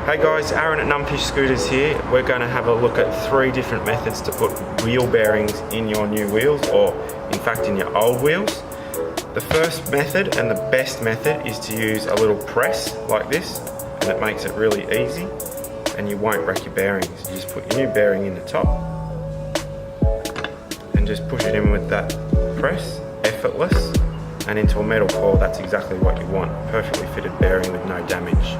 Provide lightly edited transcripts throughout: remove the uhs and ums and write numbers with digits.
Hey guys, Aaron at Numpy Scooters here. We're going to have a look at 3 different methods to put wheel bearings in your new wheels, or in fact in your old wheels. The first method and the best method is to use a little press like this, and it makes it really easy and you won't wreck your bearings. You just put your new bearing in the top and just push it in with that press, effortless, and into a metal core. That's exactly what you want, perfectly fitted bearing with no damage.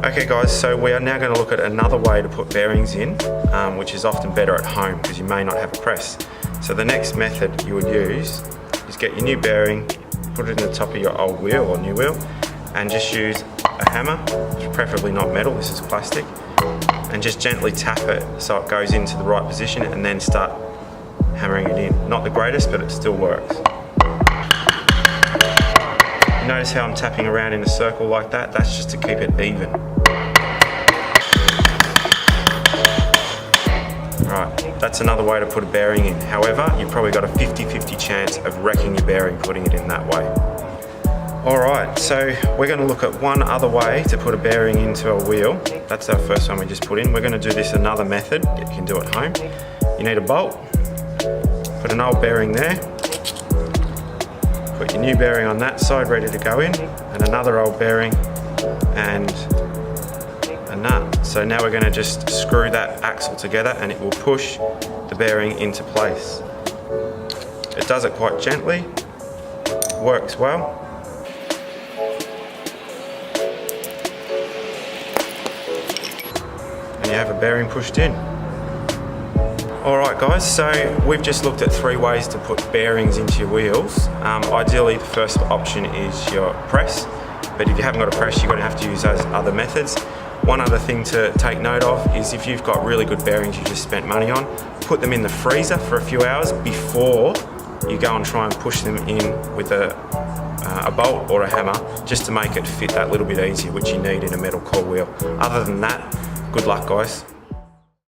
Okay guys, so we are now going to look at another way to put bearings in, which is often better at home because you may not have a press. So the next method you would use is get your new bearing, put it in the top of your old wheel or new wheel, and just use a hammer, preferably not metal, this is plastic, and just gently tap it so it goes into the right position, and then start hammering it in. Not the greatest, but it still works. Notice how I'm tapping around in a circle like that? That's just to keep it even. Right, that's another way to put a bearing in. However, you've probably got a 50-50 chance of wrecking your bearing putting it in that way. Alright, so we're going to look at one other way to put a bearing into a wheel. That's our first one we just put in. We're going to do this another method you can do at home. You need a bolt, put an old bearing there, put your new bearing on that side ready to go in, and another old bearing and a nut. So now we're going to just screw that axle together and it will push the bearing into place. It does it quite gently, works well. And you have a bearing pushed in. Alright guys, so we've just looked at 3 ways to put bearings into your wheels. Ideally the first option is your press, but if you haven't got a press you're going to have to use those other methods. One other thing to take note of is if you've got really good bearings you just spent money on, put them in the freezer for a few hours before you go and try and push them in with a bolt or a hammer, just to make it fit that little bit easier, which you need in a metal core wheel. Other than that, good luck guys.